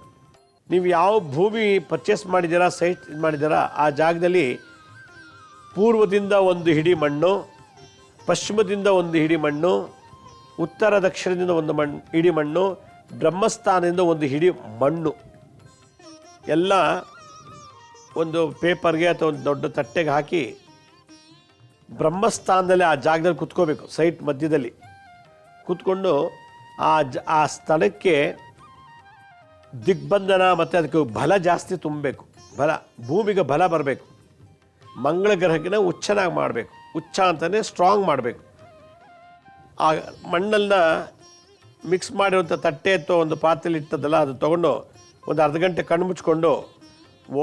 ನೀವು ಯಾವ ಭೂಮಿ ಪರ್ಚೇಸ್ ಮಾಡಿದ್ದೀರಾ, ಸೈಟ್ ಇದು ಮಾಡಿದ್ದೀರಾ, ಆ ಜಾಗದಲ್ಲಿ ಪೂರ್ವದಿಂದ ಒಂದು ಹಿಡಿ ಮಣ್ಣು, ಪಶ್ಚಿಮದಿಂದ ಒಂದು ಹಿಡಿ ಮಣ್ಣು, ಉತ್ತರ ದಕ್ಷಿಣದಿಂದ ಒಂದು ಹಿಡಿ ಮಣ್ಣು, ಬ್ರಹ್ಮಸ್ಥಾನದಿಂದ ಒಂದು ಹಿಡಿ ಮಣ್ಣು ಎಲ್ಲ ಒಂದು ಪೇಪರ್ಗೆ ಅಥವಾ ಒಂದು ದೊಡ್ಡ ತಟ್ಟೆಗೆ ಹಾಕಿ ಬ್ರಹ್ಮಸ್ಥಾನದಲ್ಲಿ ಆ ಜಾಗದಲ್ಲಿ ಕುತ್ಕೋಬೇಕು. ಸೈಟ್ ಮಧ್ಯದಲ್ಲಿ ಕೂತ್ಕೊಂಡು ಆ ಸ್ಥಳಕ್ಕೆ ದಿಗ್ಬಂಧನ ಮತ್ತು ಅದಕ್ಕೆ ಬಲ ಜಾಸ್ತಿ ತುಂಬಬೇಕು. ಭೂಮಿಗೆ ಬಲ ಬರಬೇಕು. ಮಂಗಳ ಗ್ರಹಕ್ಕಿಂತ ಉಚ್ಚನಾಗಿ ಮಾಡಬೇಕು. ಉಚ್ಚ ಅಂತಲೇ ಸ್ಟ್ರಾಂಗ್ ಮಾಡಬೇಕು. ಆ ಮಣ್ಣನ್ನು ಮಿಕ್ಸ್ ಮಾಡಿರುವಂಥ ತಟ್ಟೆ ಅಥವಾ ಒಂದು ಪಾತ್ರೆಯಲ್ಲಿ ಇರ್ತದಲ್ಲ, ಅದು ತೊಗೊಂಡು ಒಂದು ಅರ್ಧ ಗಂಟೆ ಕಣ್ಣು ಮುಚ್ಕೊಂಡು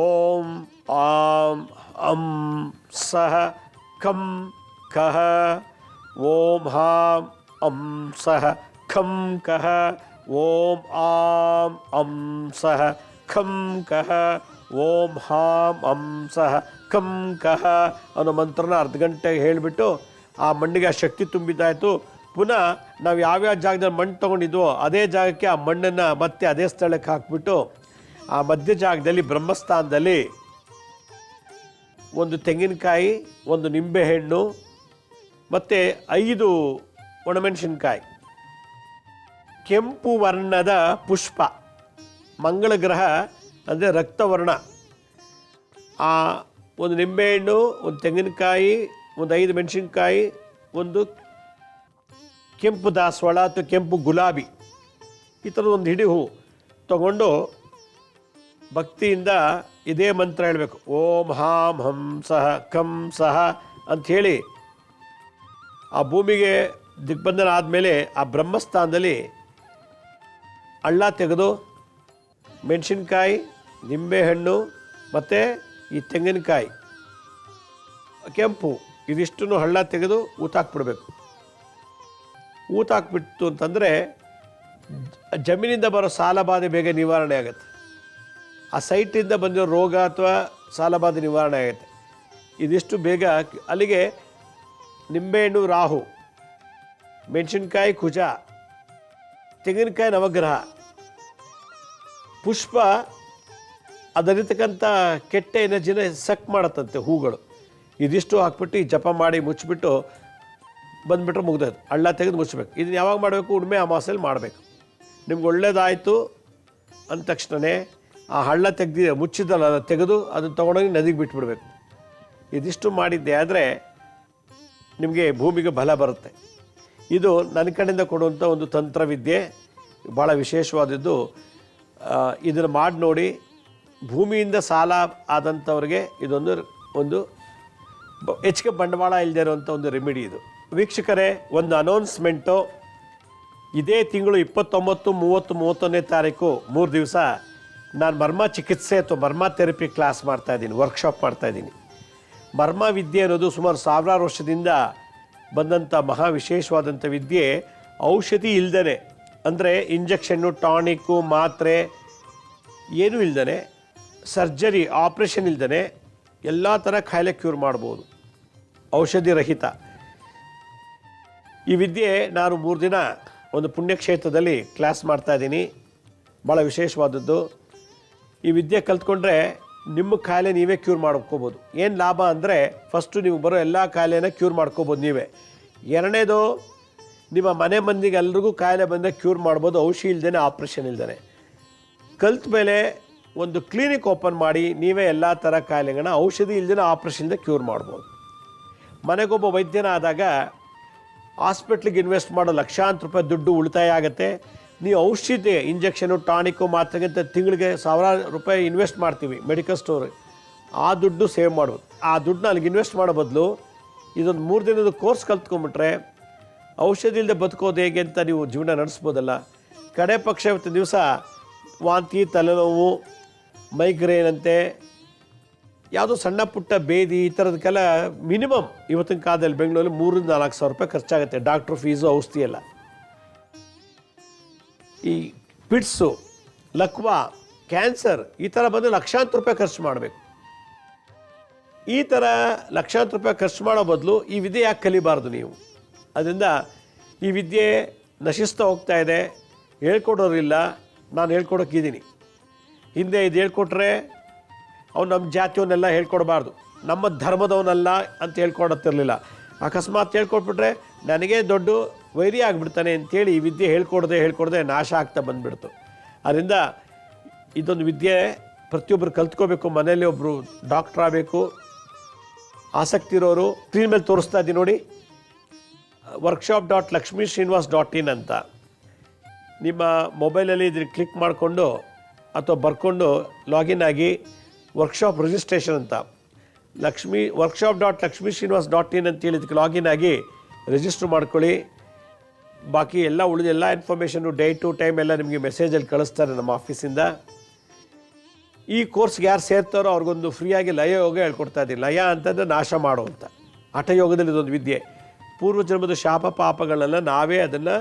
ಓಂ ಆಂ ಅಂ ಸಹ ಖಂ ಕಹ ಓಂ ಹಾಂ ಅಂ ಸಹ ಖಂ ಕಹ ಓಂ ಆಂ ಅಂ ಸಹ ಖಂ ಕಹ ಓಂ ಹಾಂ ಅಂ ಸಹ ಖಂ ಕಹ ಅನ್ನೋ ಮಂತ್ರನ ಅರ್ಧ ಗಂಟೆಗೆ ಹೇಳಿಬಿಟ್ಟು ಆ ಮಣ್ಣಿಗೆ ಆ ಶಕ್ತಿ ತುಂಬಿದ್ದಾಯಿತು. ಪುನಃ ನಾವು ಯಾವ್ಯಾವ ಜಾಗದಲ್ಲಿ ಮಣ್ಣು ತೊಗೊಂಡಿದ್ವೋ ಅದೇ ಜಾಗಕ್ಕೆ ಆ ಮಣ್ಣನ್ನು ಮತ್ತೆ ಅದೇ ಸ್ಥಳಕ್ಕೆ ಹಾಕಿಬಿಟ್ಟು ಆ ಮಧ್ಯ ಜಾಗದಲ್ಲಿ ಬ್ರಹ್ಮಸ್ಥಾನದಲ್ಲಿ ಒಂದು ತೆಂಗಿನಕಾಯಿ, ಒಂದು ನಿಂಬೆಹಣ್ಣು ಮತ್ತು 5 ಒಣಮೆಣಸಿನ್ಕಾಯಿ, ಕೆಂಪು ವರ್ಣದ ಪುಷ್ಪ, ಮಂಗಳ ಗ್ರಹ ಅಂದರೆ ರಕ್ತವರ್ಣ, ಆ ಒಂದು ನಿಂಬೆಹಣ್ಣು, ಒಂದು ತೆಂಗಿನಕಾಯಿ, ಒಂದು 5 ಮೆಣಸಿನ್ಕಾಯಿ, ಒಂದು ಕೆಂಪು ದಾಸವಾಳ ಅಥವಾ ಕೆಂಪು ಗುಲಾಬಿ, ಈ ಥರದ ಒಂದು ಹಿಡಿ ಹೂ ತಗೊಂಡು ಭಕ್ತಿಯಿಂದ ಇದೇ ಮಂತ್ರ ಹೇಳಬೇಕು. ಓಂ ಹಾಂ ಹಂ ಸಹ ಖಂ ಸಹ ಅಂಥೇಳಿ ಆ ಭೂಮಿಗೆ ದಿಗ್ಬಂಧನ ಆದಮೇಲೆ ಆ ಬ್ರಹ್ಮಸ್ಥಾನದಲ್ಲಿ ಹಳ್ಳ ತೆಗೆದು ಮೆಣಸಿನ್ಕಾಯಿ, ನಿಂಬೆಹಣ್ಣು ಮತ್ತು ಈ ತೆಂಗಿನಕಾಯಿ ಕೆಂಪು ಇದಿಷ್ಟನ್ನು ಹಳ್ಳ ತೆಗೆದು ಊತಾಕ್ಬಿಡ್ಬೇಕು. ಊತಾಕ್ಬಿಟ್ಟು ಅಂತಂದರೆ ಜಮೀನಿಂದ ಬರೋ ಸಾಲಬಾಧೆ ಬೇಗ ನಿವಾರಣೆ ಆಗುತ್ತೆ. ಆ ಸೈಟಿಂದ ಬಂದಿರೋ ರೋಗ ಅಥವಾ ಸಾಲಬಾಧೆ ನಿವಾರಣೆ ಆಗುತ್ತೆ. ಇದಿಷ್ಟು ಬೇಗ ಅಲ್ಲಿಗೆ ನಿಂಬೆಹಣ್ಣು ರಾಹು, ಮೆಣಸಿನ್ಕಾಯಿ ಕುಜ, ತೆಂಗಿನಕಾಯಿ ನವಗ್ರಹ, ಪುಷ್ಪ ಅದರಿರ್ತಕ್ಕಂಥ ಕೆಟ್ಟ ಎನರ್ಜಿನ ಸಕ್ ಮಾಡತ್ತಂತೆ ಹೂಗಳು. ಇದಿಷ್ಟು ಹಾಕ್ಬಿಟ್ಟು ಈ ಜಪ ಮಾಡಿ ಮುಚ್ಚಿಬಿಟ್ಟು ಬಂದುಬಿಟ್ರೆ ಮುಗ್ದೋದು. ಹಳ್ಳ ತೆಗೆದು ಮುಚ್ಚಬೇಕು. ಇದನ್ನು ಯಾವಾಗ ಮಾಡಬೇಕು? ಹುಣ್ಣಿಮೆ ಅಮಾವಾಸ್ಯೆಯಲ್ಲಿ ಮಾಡಬೇಕು. ನಿಮ್ಗೆ ಒಳ್ಳೇದಾಯಿತು ಅಂದ ತಕ್ಷಣವೇ ಆ ಹಳ್ಳ ಮುಚ್ಚಿದ್ದಲ್ಲ ತೆಗೆದು ಅದನ್ನು ತೊಗೊಂಡೋಗಿ ನದಿಗೆ ಬಿಟ್ಬಿಡ್ಬೇಕು. ಇದಿಷ್ಟು ಮಾಡಿದ್ದೆ ಆದರೆ ನಿಮಗೆ ಭೂಮಿಗೆ ಬಲ ಬರುತ್ತೆ. ಇದು ನನ್ನ ಕಡೆಯಿಂದ ಕೊಡುವಂಥ ಒಂದು ತಂತ್ರವಿದ್ಯೆ, ಭಾಳ ವಿಶೇಷವಾದದ್ದು. ಇದನ್ನು ಮಾಡಿ ನೋಡಿ. ಭೂಮಿಯಿಂದ ಸಾಲ ಆದಂಥವ್ರಿಗೆ ಇದೊಂದು ಹೆಚ್ಚಿಗೆ ಬಂಡವಾಳ ಇಲ್ಲದೆ ಇರುವಂಥ ಒಂದು ರೆಮಿಡಿ ಇದು. ವೀಕ್ಷಕರೇ, ಒಂದು ಅನೌನ್ಸ್ಮೆಂಟು. ಇದೇ ತಿಂಗಳು 29, 30, 31ನೇ ತಾರೀಕು 3 ದಿವಸ ನಾನು ಮರ್ಮ ಚಿಕಿತ್ಸೆ ಅಥವಾ ಮರ್ಮ ಥೆರಪಿ ಕ್ಲಾಸ್ ಮಾಡ್ತಾಯಿದ್ದೀನಿ, ವರ್ಕ್ಶಾಪ್ ಮಾಡ್ತಾಯಿದ್ದೀನಿ. ಮರ್ಮ ವಿದ್ಯೆ ಅನ್ನೋದು ಸುಮಾರು 1000 ವರ್ಷದಿಂದ ಬಂದಂಥ ಮಹಾ ವಿಶೇಷವಾದಂಥ ವಿದ್ಯೆ. ಔಷಧಿ ಇಲ್ದೇ ಅಂದರೆ ಇಂಜೆಕ್ಷನ್ನು, ಟಾನಿಕ್ಕು, ಮಾತ್ರೆ ಏನೂ ಇಲ್ದೇ, ಸರ್ಜರಿ, ಆಪ್ರೇಷನ್ ಇಲ್ದೇ ಎಲ್ಲ ಥರ ಕಾಯಿಲೆ ಕ್ಯೂರ್ ಮಾಡ್ಬೋದು, ಔಷಧಿ ರಹಿತ. ಈ ವಿದ್ಯೆ ನಾನು 3 ದಿನ ಒಂದು ಪುಣ್ಯಕ್ಷೇತ್ರದಲ್ಲಿ ಕ್ಲಾಸ್ ಮಾಡ್ತಾಯಿದ್ದೀನಿ. ಭಾಳ ವಿಶೇಷವಾದದ್ದು. ಈ ವಿದ್ಯೆ ಕಲ್ತ್ಕೊಂಡ್ರೆ ನಿಮ್ಮ ಕಾಯಿಲೆ ನೀವೇ ಕ್ಯೂರ್ ಮಾಡ್ಕೋಬೋದು. ಏನು ಲಾಭ ಅಂದರೆ, ಫಸ್ಟು ನೀವು ಬರೋ ಎಲ್ಲ ಕಾಯಿಲೆನ ಕ್ಯೂರ್ ಮಾಡ್ಕೋಬೋದು ನೀವೇ. ಎರಡನೇದು, ನಿಮ್ಮ ಮನೆ ಮಂದಿಗೆ ಎಲ್ರಿಗೂ ಕಾಯಿಲೆ ಬಂದರೆ ಕ್ಯೂರ್ ಮಾಡ್ಬೋದು, ಔಷಧಿ ಇಲ್ದೇ, ಆಪ್ರೇಷನ್ ಇಲ್ದೇ. ಕಲ್ತ ಮೇಲೆ ಒಂದು ಕ್ಲಿನಿಕ್ ಓಪನ್ ಮಾಡಿ ನೀವೇ ಎಲ್ಲ ಥರ ಕಾಯಿಲೆಗಳನ್ನ ಔಷಧಿ ಇಲ್ದೇ, ಆಪ್ರೇಷನ್ ಇಲ್ಲದೆ ಕ್ಯೂರ್ ಮಾಡ್ಬೋದು. ಮನೆಗೊಬ್ಬ ವೈದ್ಯನ ಆದಾಗ ಹಾಸ್ಪಿಟ್ಲಿಗೆ ಇನ್ವೆಸ್ಟ್ ಮಾಡೋ ಲಕ್ಷಾಂತರ ರೂಪಾಯಿ ದುಡ್ಡು ಉಳಿತಾಯ ಆಗುತ್ತೆ. ನೀವು ಔಷಧಿ ಇಂಜೆಕ್ಷನು ಟಾನಿಕ್ಕು ಮಾತ್ರೆಗಿಂತ ತಿಂಗಳಿಗೆ ಸಾವಿರಾರು ರೂಪಾಯಿ ಇನ್ವೆಸ್ಟ್ ಮಾಡ್ತೀವಿ ಮೆಡಿಕಲ್ ಸ್ಟೋರ್, ಆ ದುಡ್ಡು ಸೇವ್ ಮಾಡ್ಬೋದು. ಆ ದುಡ್ಡನ್ನ ಅಲ್ಲಿಗೆ ಇನ್ವೆಸ್ಟ್ ಮಾಡೋ ಬದಲು ಇದೊಂದು 3 ದಿನದ ಕೋರ್ಸ್ ಕಲ್ತ್ಕೊಂಬಿಟ್ರೆ ಔಷಧಿ ಇಲ್ಲದೆ ಬದುಕೋದು ಹೇಗೆ ಅಂತ ನೀವು ಜೀವನ ನಡೆಸ್ಬೋದಲ್ಲ. ಕಡೆ ಪಕ್ಷ ಇವತ್ತು ದಿವಸ ವಾಂತಿ, ತಲೆನೋವು, ಮೈಗ್ರೇನ್ ಅಂತೆ ಯಾವುದೋ ಸಣ್ಣ ಪುಟ್ಟ ಬೇದಿ ಈ ಥರದಕ್ಕೆಲ್ಲ ಮಿನಿಮಮ್ ಇವತ್ತಿನ ಕಾಲದಲ್ಲಿ ಬೆಂಗಳೂರಲ್ಲಿ 3-4 ಸಾವಿರ ರೂಪಾಯಿ ಖರ್ಚಾಗುತ್ತೆ. ಡಾಕ್ಟ್ರ್ ಫೀಸು, ಔಷಧಿ ಎಲ್ಲ. ಈ ಪಿಟ್ಸು, ಲಕ್ವಾ, ಕ್ಯಾನ್ಸರ್ ಈ ಥರ ಬಂದು ಲಕ್ಷಾಂತರ ರೂಪಾಯಿ ಖರ್ಚು ಮಾಡಬೇಕು. ಈ ಥರ ಲಕ್ಷಾಂತರ ರೂಪಾಯಿ ಖರ್ಚು ಮಾಡೋ ಬದಲು ಈ ವಿದ್ಯೆ ಯಾಕೆ ಕಲಿಬಾರ್ದು ನೀವು? ಅದರಿಂದ ಈ ವಿದ್ಯೆ ನಶಿಸ್ತಾ ಹೋಗ್ತಾ ಇದೆ. ಹೇಳ್ಕೊಡೋರಿಲ್ಲ, ನಾನು ಹೇಳ್ಕೊಡೋಕ್ಕಿದ್ದೀನಿ. ಹಿಂದೆ ಇದು ಹೇಳ್ಕೊಟ್ರೆ ಅವ್ನು ನಮ್ಮ ಜಾತಿಯವನ್ನೆಲ್ಲ ಹೇಳ್ಕೊಡ್ಬಾರ್ದು, ನಮ್ಮ ಧರ್ಮದವನಲ್ಲ ಅಂತ ಹೇಳ್ಕೊಡತ್ತಿರಲಿಲ್ಲ. ಅಕಸ್ಮಾತ್ ಹೇಳ್ಕೊಟ್ಬಿಟ್ರೆ ನನಗೆ ದೊಡ್ಡ ವೈರಿ ಆಗಿಬಿಡ್ತಾನೆ ಅಂತೇಳಿ ಈ ವಿದ್ಯೆ ಹೇಳ್ಕೊಡದೆ ನಾಶ ಆಗ್ತಾ ಬಂದುಬಿಡ್ತು. ಅದರಿಂದ ಇದೊಂದು ವಿದ್ಯೆ ಪ್ರತಿಯೊಬ್ಬರು ಕಲ್ತ್ಕೋಬೇಕು. ಮನೆಯಲ್ಲಿ ಒಬ್ಬರು ಡಾಕ್ಟ್ರ್ ಆಗಬೇಕು. ಆಸಕ್ತಿ ಇರೋರು ಸ್ಕ್ರೀನ್ ಮೇಲೆ ತೋರಿಸ್ತಾ ಇದ್ದೀನಿ ನೋಡಿ, workshop.lakshmisrinivas.in ಅಂತ ನಿಮ್ಮ ಮೊಬೈಲಲ್ಲಿ ಇದನ್ನು ಕ್ಲಿಕ್ ಮಾಡಿಕೊಂಡು ಅಥವಾ ಬರ್ಕೊಂಡು ಲಾಗಿನ್ ಆಗಿ ವರ್ಕ್ಶಾಪ್ ರಿಜಿಸ್ಟ್ರೇಷನ್ ಅಂತ workshop.lakshmisrinivas.in ಅಂತೇಳಿ ಇದಕ್ಕೆ ಲಾಗಿನ್ ಆಗಿ ರಿಜಿಸ್ಟ್ರ್ ಮಾಡ್ಕೊಳ್ಳಿ. ಬಾಕಿ ಎಲ್ಲ ಉಳಿದ ಎಲ್ಲ ಇನ್ಫಾರ್ಮೇಷನ್ನು ಡೇ ಟು ಟೈಮ್ ಎಲ್ಲ ನಿಮಗೆ ಮೆಸೇಜಲ್ಲಿ ಕಳಿಸ್ತಾರೆ ನಮ್ಮ ಆಫೀಸಿಂದ. ಈ ಕೋರ್ಸ್ಗೆ ಯಾರು ಸೇರ್ತಾರೋ ಅವ್ರಿಗೊಂದು ಫ್ರೀಯಾಗಿ ಲಯ ಯೋಗ ಹೇಳ್ಕೊಡ್ತಾ ಇದ್ದೀನಿ. ಲಯ ಅಂತಂದರೆ ನಾಶ ಮಾಡುವಂಥ ಹಠಯೋಗದಲ್ಲಿ ಇದೊಂದು ವಿದ್ಯೆ. ಪೂರ್ವಜನ್ಮದ ಶಾಪ ಪಾಪಗಳನ್ನೆಲ್ಲ ನಾವೇ ಅದನ್ನು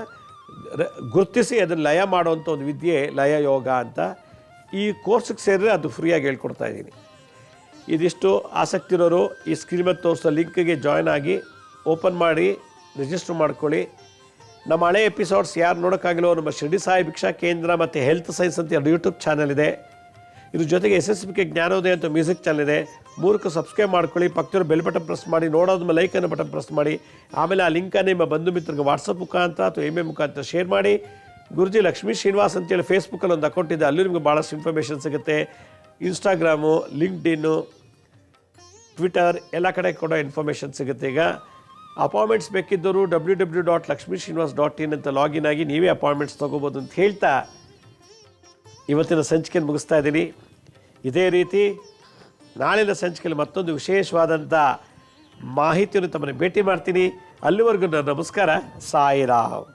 ಗುರುತಿಸಿ ಅದನ್ನು ಲಯ ಮಾಡುವಂಥ ಒಂದು ವಿದ್ಯೆ ಲಯ ಯೋಗ ಅಂತ. ಈ ಕೋರ್ಸಿಗೆ ಸೇರಿದ್ರೆ ಅದು ಫ್ರೀಯಾಗಿ ಹೇಳ್ಕೊಡ್ತಾ ಇದ್ದೀನಿ. ಇದಿಷ್ಟು ಆಸಕ್ತಿ ಇರೋರು ಈ ಸ್ಕ್ರೀನ್ ಮೇಲೆ ತೋರಿಸೋ ಲಿಂಕ್ಗೆ ಜಾಯ್ನ್ ಆಗಿ ಓಪನ್ ಮಾಡಿ ರಿಜಿಸ್ಟರ್ ಮಾಡ್ಕೊಳ್ಳಿ. ನಮ್ಮ ಹಳೆ ಎಪಿಸೋಡ್ಸ್ ಯಾರು ನೋಡೋಕ್ಕಾಗಿಲ್ಲೋ ನಮ್ಮ ಶಿರ್ಡಿ ಸಾಯಿ ಭಿಕ್ಷಾ ಕೇಂದ್ರ ಮತ್ತು ಹೆಲ್ತ್ ಸೈನ್ಸ್ ಅಂತ 2 ಯೂಟ್ಯೂಬ್ ಚಾನಲ್ ಇದೆ. ಇದ್ರ ಜೊತೆಗೆ SSBK ಜ್ಞಾನೋದಯ ಅಂತ ಮ್ಯೂಸಿಕ್ ಚಾನಲ್ ಇದೆ. 3ಕ್ಕೂ ಸಬ್ಸ್ಕ್ರೈಬ್ ಮಾಡ್ಕೊಳ್ಳಿ. ಪಕ್ಕದವರು ಬೆಲ್ ಬಟನ್ ಪ್ರೆಸ್ ಮಾಡಿ, ನೋಡೋದ್ಮೇಲೆ ಲೈಕ್ ಅನ್ನೋ ಬಟನ್ ಪ್ರೆಸ್ ಮಾಡಿ. ಆಮೇಲೆ ಆ ಲಿಂಕನ್ನು ನಿಮ್ಮ ಬಂಧು ಮಿತ್ರರಿಗೆ ವಾಟ್ಸಪ್ ಮುಖಾಂತರ ಅಥವಾ ಇಮೇಲ್ ಮುಖಾಂತರ ಶೇರ್ ಮಾಡಿ. ಗುರುಜಿ ಲಕ್ಷ್ಮೀ ಶ್ರೀನಿವಾಸ್ ಅಂತೇಳಿ ಫೇಸ್ಬುಕ್ಕಲ್ಲಿ ಒಂದು ಅಕೌಂಟ್ ಇದೆ, ಅಲ್ಲಿ ನಿಮಗೆ ಭಾಳಷ್ಟು ಇನ್ಫಾರ್ಮೇಷನ್ ಸಿಗುತ್ತೆ. ಇನ್ಸ್ಟಾಗ್ರಾಮು, ಲಿಂಕ್ಡ್ಇನ್ನು, ಟ್ವಿಟರ್ ಎಲ್ಲ ಕಡೆ ಕೂಡ ಇನ್ಫಾರ್ಮೇಷನ್ ಸಿಗುತ್ತೆ. ಈಗ ಅಪಾಯಿಂಟ್ಮೆಂಟ್ಸ್ ಬೇಕಿದ್ದವರು www.lakshmisrinivas.in ಅಂತ ಲಾಗಿನ್ ಆಗಿ ನೀವೇ ಅಪಾಯಿಂಟ್ಮೆಂಟ್ಸ್ ತೊಗೋಬೋದು ಅಂತ ಹೇಳ್ತಾ ಇವತ್ತಿನ ಸಂಚಿಕೆಯನ್ನು ಮುಗಿಸ್ತಾ ಇದ್ದೀನಿ. ಇದೇ ರೀತಿ ನಾಳಿನ ಸಂಚಿಕೆಯಲ್ಲಿ ಮತ್ತೊಂದು ವಿಶೇಷವಾದಂಥ ಮಾಹಿತಿಯನ್ನು ತಮ್ಮನ್ನು ಭೇಟಿ ಮಾಡ್ತೀನಿ. ಅಲ್ಲಿವರೆಗೂ ನನ್ನ ನಮಸ್ಕಾರ. ಸಾಯಿರಾಮ್.